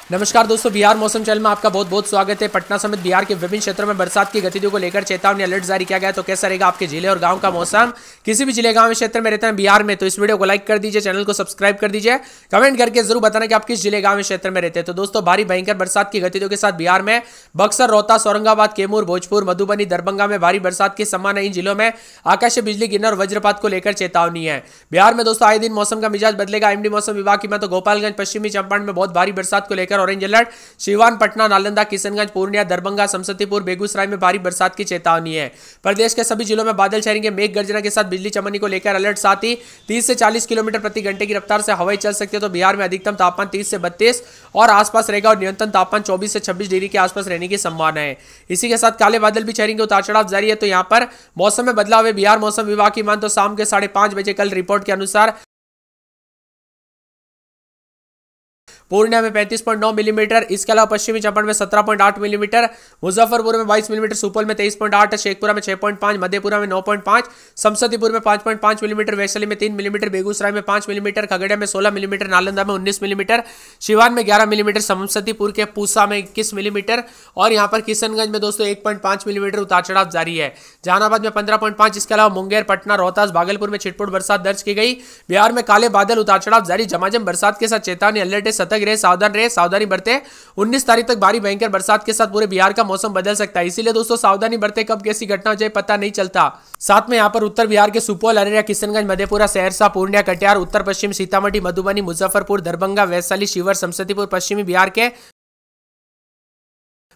नमस्कार दोस्तों, बिहार मौसम चैनल में आपका बहुत बहुत स्वागत है। पटना समेत बिहार के विभिन्न क्षेत्रों में बरसात की गतिविधियों को लेकर चेतावनी अलर्ट जारी किया गया है। तो कैसा रहेगा आपके जिले और गांव का मौसम? किसी भी जिले गांव क्षेत्र में रहते हैं बिहार में तो इस वीडियो को लाइक कर दीजिए, चैनल को सब्सक्राइब कर दीजिए, कमेंट करके जरूर बताना कि आप किस जिले गांव क्षेत्र में रहते हैं। तो दोस्तों, भारी भयंकर बरसात की गतिविधियों के साथ बिहार में बक्सर, रोहतास, औरंगाबाद, कैमूर, भोजपुर, मधुबनी, दरभंगा में भारी बरसात की संभावना। इन जिलों में आकाशीय बिजली गिरने और वज्रपात को लेकर चेतावनी है। बिहार में दोस्तों आए दिन मौसम का मिजाज बदलेगा। एमडी मौसम विभाग की तो गोपालगंज, पश्चिमी चंपारण में बहुत भारी बरसात को लेकर ऑरेंज अलर्ट। सीवान, पटना, नालंदा, किशनगंज, पूर्णिया, दरभंगा, समस्तीपुर, बेगूसराय में भारी बरसात की चेतावनी है। प्रदेश के सभी जिलों में बादल छाएंगे, मेघ गर्जना के साथ बिजली चमकने को लेकर अलर्ट। साथ ही 30 से 40 किलोमीटर प्रति घंटे की रफ्तार से हवाएं चल सकती है। तो बिहार में अधिकतम तापमान 30 से 32 और आसपास रहेगा और न्यूनतम तापमान 24 से 26 डिग्री के आसपास रहने की संभावना है। इसी के साथ काले बादल भी छाएंगे, उतार चढ़ाव जारी है। तो यहाँ पर मौसम में बदलाव है। बिहार मौसम विभाग की मान तो शाम के 5:30 बजे कल रिपोर्ट के अनुसार पूर्णिया में 35.9 मिलीमीटर, इसके अलावा पश्चिमी चंपारण में 17.8 मिलीमीटर, मुजफ्फरपुर में 22 मिलीमीटर, सुपौल में 23.8, शेखपुरा में 6.5, मधेपुरा में 9.5, समस्तीपुर में 5.5 मिलीमीटर, वैशाली में 3 मिलीमीटर, बेगूसराय में 5 मिलीमीटर, खगड़िया में 16 मिलीमीटर, नालंदा में 19 मिलीमीटर, सिवान में 11 मिलीमीटर, समस्तीपुर के पूसा में 21 मिलीमीटर और यहाँ पर किशनगंज में दोस्तों 1.5 मिलीमीटर उतार चढ़ाव जारी है। जहानाबाद में 15.5, इसके अलावा मुंगेर, पटना, रोहतास, भागलपुर में छिटपुट बरसात दर्ज की गई। बिहार में काले बादल, उतार चढ़ाव जारी, झमाझम बरसात के साथ चेतावनी अलर्ट है। रहे, सावधान रहे, सावधानी बरते। 19 तारीख तक भारी भयंकर बरसात के साथ पूरे बिहार का मौसम बदल सकता है, इसीलिए दोस्तों सावधानी बरते। कब कैसी घटना हो जाए पता नहीं चलता। साथ में यहाँ पर उत्तर बिहार के सुपौल, अररिया, किशनगंज, मधेपुरा, सहरसा, पूर्णिया, कटिहार, उत्तर पश्चिम सीतामढ़ी, मधुबनी, मुजफ्फरपुर, दरभंगा, वैशाली, शिवहर, समस्तीपुर, पश्चिमी बिहार के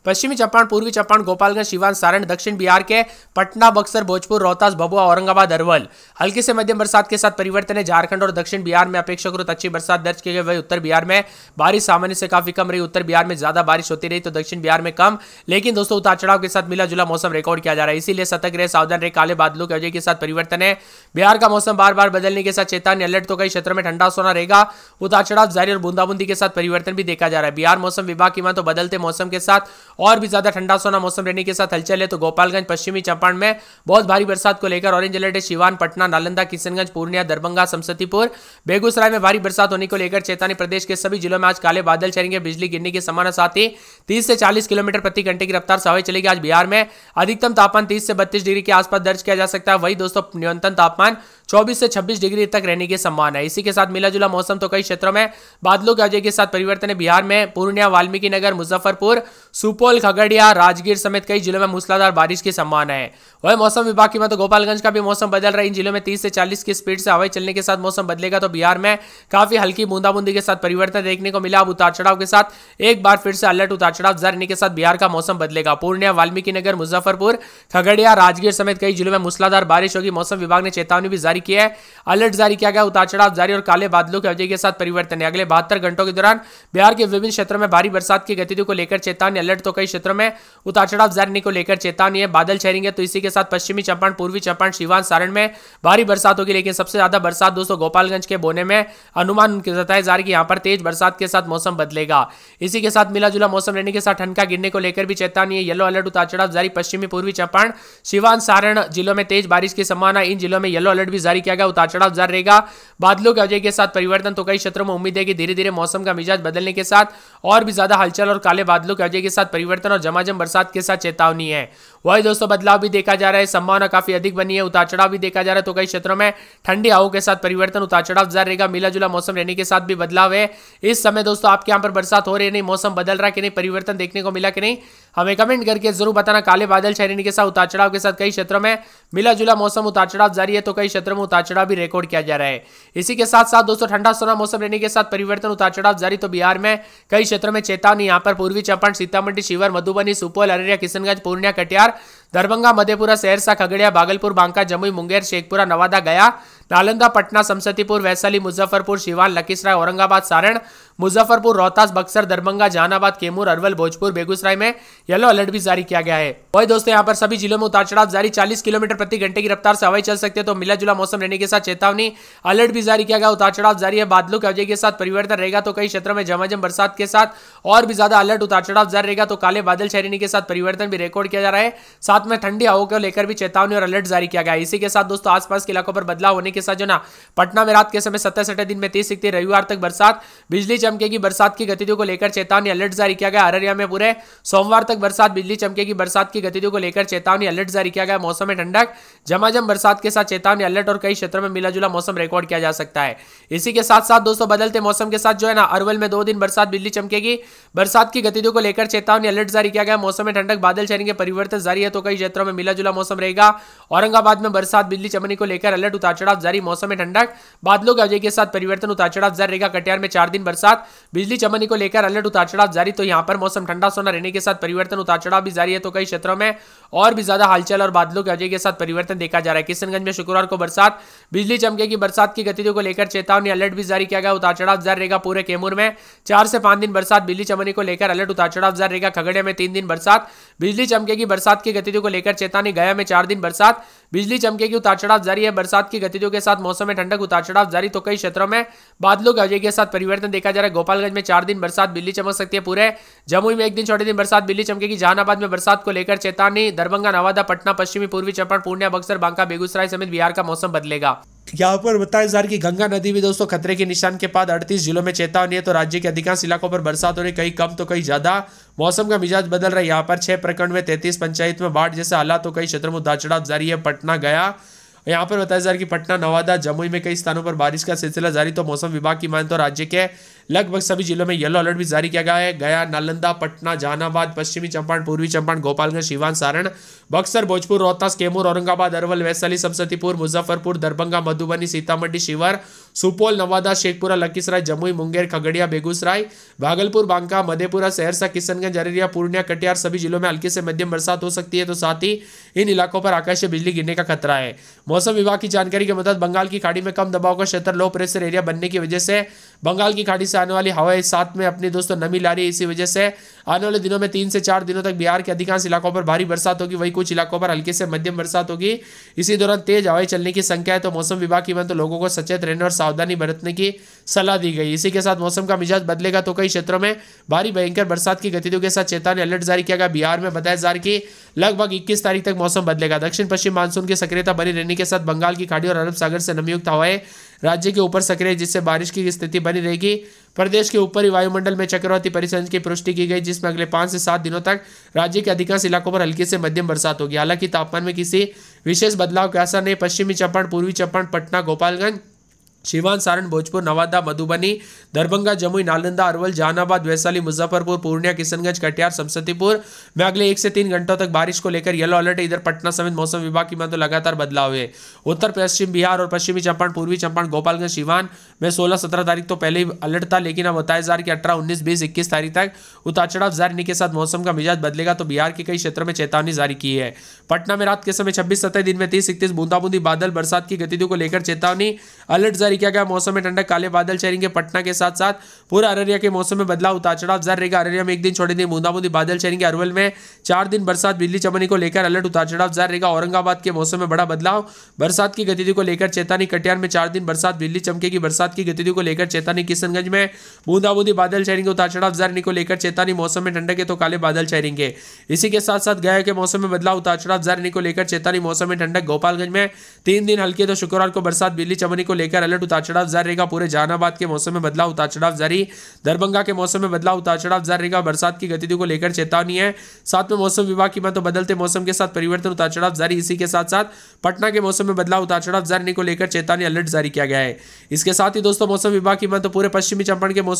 पश्चिमी चंपारण, पूर्वी चंपारण, गोपालगंज, सिवान, सारण, दक्षिण बिहार के पटना, बक्सर, भोजपुर, रोहतास, भभुआ, औरंगाबाद, अरवल हल्की से मध्यम बरसात के साथ परिवर्तन है। झारखंड और दक्षिण बिहार में अपेक्षाकृत अच्छी बरसात दर्ज की गई। वही उत्तर बिहार में बारिश सामान्य से काफी कम रही। उत्तर बिहार में ज्यादा बारिश होती रही तो दक्षिण बिहार में कम, लेकिन दोस्तों उतार चढ़ाव के साथ मिला जुला मौसम रिकॉर्ड किया जा रहा है, इसीलिए सतर्क रहे, सावधान रहे। काले बादलों की वजह के साथ परिवर्तन है। बिहार का मौसम बार बार बदलने के साथ चेतावनी अलर्ट। तो कई क्षेत्रों में ठंडा सोना रहेगा, उतार चढ़ाव जारी और बूंदाबूंदी के साथ परिवर्तन भी देखा जा रहा है। बिहार मौसम विभाग की मान तो बदलते मौसम के साथ और भी ज्यादा ठंडा सोना मौसम रहने के साथ हलचल है। तो गोपालगंज, पश्चिमी चंपारण में बहुत भारी बरसात को लेकर ऑरेंज अलर्ट है। सिवान, पटना, नालंदा, किशनगंज, पूर्णिया, दरभंगा, समस्तीपुर, बेगूसराय में भारी बरसात होने को लेकर चेतावनी। प्रदेश के सभी जिलों में आज काले बादल छाएंगे, बिजली गिरने की संभावना। साथ ही 30 से 40 किलोमीटर प्रति घंटे की रफ्तार से हवाएं चलेगी। आज बिहार में अधिकतम तापमान 30 से 32 डिग्री के आसपास दर्ज किया जा सकता है। वही दोस्तों न्यूनतम तापमान 24 से 26 डिग्री तक रहने की संभावना है। इसी के साथ मिला जुला मौसम। तो कई क्षेत्रों में बादलों की वजह के साथ परिवर्तन है। बिहार में पूर्णिया, वाल्मीकि नगर, मुजफ्फरपुर, सुपौल, खगड़िया, राजगीर समेत कई जिलों में मूसलाधार बारिश की संभावना है। वही मौसम विभाग की गोपालगंज का भी मौसम बदल रहा है। इन जिलों में 30 से 40 की स्पीड से हवाएं चलने के साथ मौसम बदलेगा। तो बिहार में काफी हल्की बूंदाबूंदी के साथ परिवर्तन देखने को मिला। अब उतार चढ़ाव के साथ एक बार फिर से अलर्ट, उतार चढ़ाव जारी के साथ बिहार का मौसम बदलेगा। पूर्णिया, वाल्मीकि नगर, मुजफ्फरपुर, खगड़िया, राजगीर समेत कई जिलों में मूसलाधार बारिश होगी। मौसम विभाग ने चेतावनी भी जारी की है, अलर्ट जारी किया गया। उतार चढ़ाव जारी और काले बादलों की वजह के साथ परिवर्तन है। अगले 72 घंटों के दौरान बिहार के विभिन्न क्षेत्रों में भारी बरसात की गतिविधियों को लेकर चेतावनी अलर्ट। तो कई क्षेत्रों में उतार चढ़ाव जारी को लेकर चेतावनी है। बादल छाएंगे तो इसी के साथ पश्चिमी चंपारण, पूर्वी चंपारण, सिवान, सारण में भारी बरसात होगी। लेकिन सबसे ज्यादा बरसात दोस्तों गोपालगंज के बोने में अनुमान जताया जा रहा है कि यहाँ पर तेज बरसात के साथ मौसम बदलेगा। इसी के साथ मिला जुला मौसम रहने के साथ ठंड का गिरने को लेकर भी चेतावनी है। येलो अलर्ट, उतार चढ़ाव जारी। पश्चिमी पूर्वी चंपारण, सिवान, सारण जिलों में तेज बारिश की संभावना। इन जिलों में येलो अलर्ट भी जारी किया गया। उतार चढ़ाव जारी रहेगा, बादलों की वजह के साथ परिवर्तन। तो कई क्षेत्रों में उम्मीद है कि धीरे धीरे मौसम का मिजाज बदलने के साथ और भी ज्यादा हलचल और काले बादलों की वजह के साथ परिवर्तन और झमाझम बरसात के साथ चेतावनी है। वही दोस्तों बदलाव भी देखा जा रहा है, संभावना काफी अधिक बनी है। उतार चढ़ाव भी देखा जा रहा है। तो कई क्षेत्रों में ठंडी हवाओं के साथ परिवर्तन, उतार चढ़ाव जारी रहेगा। मिला जुला मौसम रहने के साथ भी बदलाव है। इस समय दोस्तों आपके यहाँ पर बरसात हो रही है नहीं, मौसम बदल रहा है कि नहीं, परिवर्तन देखने को मिला कि नहीं, हमें कमेंट करके जरूर बताना। काले बादल छाए रहने के साथ उतार चढ़ाव के साथ कई क्षेत्रों में मिला जुला मौसम, उतार चढ़ाव जारी है। तो कई क्षेत्रों में उतार चढ़ाव भी रिकॉर्ड किया जा रहा है। इसी के साथ साथ दोस्तों ठंडा सोना मौसम रहने के साथ परिवर्तन, उतार चढ़ाव जारी। तो बिहार में कई क्षेत्रों में चेतावनी। यहाँ पर पूर्वी चंपारण, सीतामढ़ी, शिवहर, मधुबनी, सुपौल, अररिया, किशनगंज, पूर्णिया, कटिहार, दरभंगा, मधेपुरा, सहरसा, खगड़िया, भागलपुर, बांका, जमुई, मुंगेर, शेखपुरा, नवादा, गया, नालंदा, पटना, समस्तीपुर, वैशाली, मुजफ्फरपुर, सिवान, लखीसराय, औरंगाबाद, सारण, मुजफ्फरपुर, रोहतास, बक्सर, दरभंगा, जहानाबाद, कैमूर, अरवल, भोजपुर, बेगूसराय में येलो अलर्ट भी जारी किया गया है। वही दोस्तों यहाँ पर सभी जिलों में उतार चढ़ाव जारी। 40 किलोमीटर प्रति घंटे की रफ्तार से हवाएं चल सकती है। तो मिला जुला मौसम रहने के साथ चेतावनी अलर्ट भी जारी किया गया। उतार चढ़ाव जारी है, बादलों की वजह के साथ परिवर्तन रहेगा। तो कई क्षेत्रों में झमाझम बरसात के साथ और भी ज्यादा अलर्ट, उतार चढ़ाव जारी रहेगा। तो काले बादल छाए रहने के साथ परिवर्तन भी रिकॉर्ड किया जा रहा है। साथ में ठंडी हवाओं को लेकर भी चेतावनी और अलर्ट जारी किया गया है। इसी के साथ दोस्तों आसपास के इलाकों पर बदलाव होने के के साथ जो ना पटना में रात के समय 27 दिन में 30-31 रविवार तक बरसात, बिजली चमकेगी, बरसात की गतिविधियों को लेकर चेतावनी अलर्ट जारी किया गया। अररिया में पूरे सोमवार तक बरसात, बिजली चमकेगी, बरसात की गतिविधियों को लेकर चेतावनी अलर्ट जारी किया गया। मौसम में ठंडक, झमाझम बरसात के साथ चेतावनी अलर्ट और कई क्षेत्रों में मिला जुला मौसम रिकॉर्ड किया जा सकता है। इसी के साथ साथ दोस्तों बदलते मौसम के साथ जो है ना अरवल में 2 दिन बरसात, बिजली चमकेगी, बरसात की गतिविधियों को लेकर चेतावनी अलर्ट जारी किया गया। मौसम में ठंडक, बादल छाएंगे, परिवर्तन जारी है तो कई क्षेत्रों में मिला जुला मौसम रहेगा। औरंगाबाद में बरसात, बिजली चमकने को लेकर अलर्ट, उतार चढ़ाव जारी। मौसम में ठंडक, बादलों की वजह के साथ परिवर्तन, उतार चढ़ाव जारी रहेगा। कटिहार में 4 दिन बरसात, बिजली चमकने को लेकर अलर्ट, उतार चढ़ाव जारी। तो यहां पर मौसम ठंडा सोना रहने के साथ परिवर्तन, उतार चढ़ाव भी जारी है तो कई क्षेत्रों में और भी ज्यादा हलचल और बादलों की वजह के साथ परिवर्तन देखा जा रहा है। किशनगंज में शुक्रवार को बरसात, बिजली चमकेगी, बरसात की गतिविधियों को लेकर चेतावनी अलर्ट भी जारी किया गया। उतार चढ़ाव जारी रहेगा। पूरे कैमूर में 4 से 5 दिन बरसात, बिजली चमकने को लेकर अलर्ट, उतार चढ़ाव जारी रहेगा। खगड़िया में 3 दिन बरसात, बिजली चमकेगी, बरसात की गतिविधियों को लेकर चेतावनी। गया में 4 दिन बरसात, बिजली चमकेगी, उतार चढ़ाव जारी है। बरसात की गतिविधियों के साथ मौसम में ठंडक, उतार चढ़ाव जारी तो कई क्षेत्रों में बादलों की वजह के साथ परिवर्तन देखा जा रहा है। गोपालगंज में 4 दिन बरसात, बिजली चमक सकती है पूरे। जमुई में 1 दिन छोटे दिन बरसात, बिजली चमकेगी। जहानाबाद में बरसात को लेकर चेतावनी। दरभंगा, नवादा, पटना, पश्चिमी पूर्वी चंपारण, पूर्णिया, बक्सर, बांका, बेगूसराय समेत बिहार का मौसम बदलेगा। यहाँ पर बताया जा रहा है कि गंगा नदी भी दोस्तों खतरे के निशान के बाद 38 जिलों में चेतावनी है। तो राज्य के अधिकांश इलाकों पर बरसात हो रही, कहीं कम तो कहीं ज्यादा। मौसम का मिजाज बदल रहा है। यहाँ पर 6 प्रखंड में 33 पंचायत में बाढ़ जैसे हालात, तो कई क्षेत्रों में उतार चढ़ाव जारी है। पटना, गया, यहाँ पर बताया जा रहा है कि पटना, नवादा, जमुई में कई स्थानों पर बारिश का सिलसिला जारी। तो मौसम विभाग की माने तो राज्य के लगभग सभी जिलों में येलो अलर्ट भी जारी किया गया है। गया, नालंदा, पटना, जहानाबाद, पश्चिमी चंपारण, पूर्वी चंपारण, गोपालगंज, सीवान, सारण, बक्सर, भोजपुर, रोहतास, कैमूर, औरंगाबाद, अरवल, वैशाली, समस्तीपुर, मुजफ्फरपुर, दरभंगा, मधुबनी, सीतामढ़ी, शिवहर, सुपौल, नवादा, शेखपुरा, लखीसराय, जमुई, मुंगेर, खगड़िया, बेगूसराय, भागलपुर, बांका, मधेपुरा, सहरसा, किशनगंज, अररिया, पूर्णिया, कटिहार सभी जिलों में हल्की से मध्यम बरसात हो सकती है। तो साथ ही इन इलाकों पर आकाशीय बिजली गिरने का खतरा है। मौसम विभाग की जानकारी के मुताबिक बंगाल की खाड़ी में कम दबाव का क्षेत्र, लो प्रेशर एरिया बनने की वजह से बंगाल की खाड़ी से आने वाली हवाएं साथ में अपनी दोस्तों नमी ला रही है। इसी वजह से आने वाले दिनों में 3 से 4 दिनों तक बिहार के अधिकांश इलाकों पर भारी बरसात होगी, वहीं कुछ इलाकों पर हल्की से मध्यम बरसात होगी। इसी दौरान तेज हवाएं चलने की संख्या है। तो मौसम विभाग की माने तो लोगों को सचेत रहने और सावधानी बरतने की सलाह दी गई। इसी के साथ मौसम का मिजाज बदलेगा तो कई क्षेत्रों में भारी भयंकर बरसात की गतिविधियों के साथ चेतावनी अलर्ट जारी किया गया। बिहार में बताया जा रहा है कि लगभग 21 तारीख तक मौसम बदलेगा। दक्षिण पश्चिम मानसून की सक्रियता बनी रहने के साथ बंगाल की खाड़ी और अरब सागर से नमीयुक्त हवाएं राज्य के ऊपर सक्रिय, जिससे बारिश की स्थिति बनी रहेगी। प्रदेश के ऊपरी वायुमंडल में चक्रवाती परिसंचरण की पुष्टि की गई, जिसमें अगले 5 से 7 दिनों तक राज्य के अधिकांश इलाकों पर हल्की से मध्यम बरसात होगी। हालांकि तापमान में किसी विशेष बदलाव का असर नहीं। पश्चिमी चंपारण, पूर्वी चंपारण, पटना, गोपालगंज, सीवान, सारण, भोजपुर, नवादा, मधुबनी, दरभंगा, जमुई, नालंदा, अरवल, जहानाबाद, वैशाली, मुजफ्फरपुर, पूर्णिया, किशनगंज, कटिहार, समस्तीपुर में अगले 1 से 3 घंटों तक बारिश को लेकर येलो अलर्ट है। इधर पटना समेत मौसम विभाग की माने तो लगातार बदलाव है। उत्तर पश्चिम बिहार और पश्चिमी चंपारण, पूर्वी चंपारण, गोपालगंज, सीवान में 16-17 तारीख तो पहले ही अलर्ट था, लेकिन अब बताया जा रहा है कि 18, 19, 20, 21 तारीख तक उतार चढ़ाव जारी रहने के साथ मौसम का मिजाज बदलेगा। तो बिहार के कई क्षेत्रों में चेतावनी जारी की है। पटना में रात के समय 26-27 दिन में 30-31 बूंदाबूंदी बादल, बरसात की गतिविधियों को लेकर चेतावनी अलर्ट जारी किया गया। मौसम में ठंडक, काले बादल छाएंगे। पटना के साथ साथ पूरा अररिया के मौसम में बदलाव, उतार चढ़ाव जारी रहेगा। अररिया में 1 दिन छोटे दिन बूंदाबूंदी बादल छाएंगे। अरवल में 4 दिन बरसात, बिजली चमकने को लेकर अलर्ट, उतार चढ़ाव जारी रहेगा। औरंगाबाद के मौसम में बड़ा बदलाव, बरसात की गतिविधि को लेकर चेतावनी। कटिहार में 4 दिन बरसात, बिजली चमकेगी, बरसात की गतिविधि को लेकर चेतावनी। किशनगंज में बूंदाबूंदी बादल छाएंगे, उतार चढ़ाव जारी रहने को लेकर चेतावनी। मौसम में ठंडक है तो काले बादल छाएंगे। इसी के साथ साथ गया के मौसम में बदलाव, उतार चढ़ाव जारी रहने को लेकर चेतावनी। मौसम में ठंडक। गोपालगंज में 3 दिन हल्के तो शुक्रवार को बरसात, बिजली चमकने को लेकर अलर्ट, उतार चढ़ाव जारी रहेगा। पूरे जहानाबाद के मौसम में बदलाव, उतार चढ़ाव जारी। दरभंगा के मौसम में बदलाव, उतार चढ़ाव जारी रहेगा। बरसात की गतिविधियों को लेकर चेतावनी है। साथ में मौसम विभाग की माने तो बदलते मौसम के साथ परिवर्तन, उतार चढ़ाव जारी। इसी के साथ साथ पटना के मौसम में बदलाव, उतार चढ़ाव जारी को लेकर चेतावनी अलर्ट जारी किया गया है। इसके साथ ही दोस्तों मौसम विभाग की माने तो पूरे पश्चिमी चंपारण के मौसम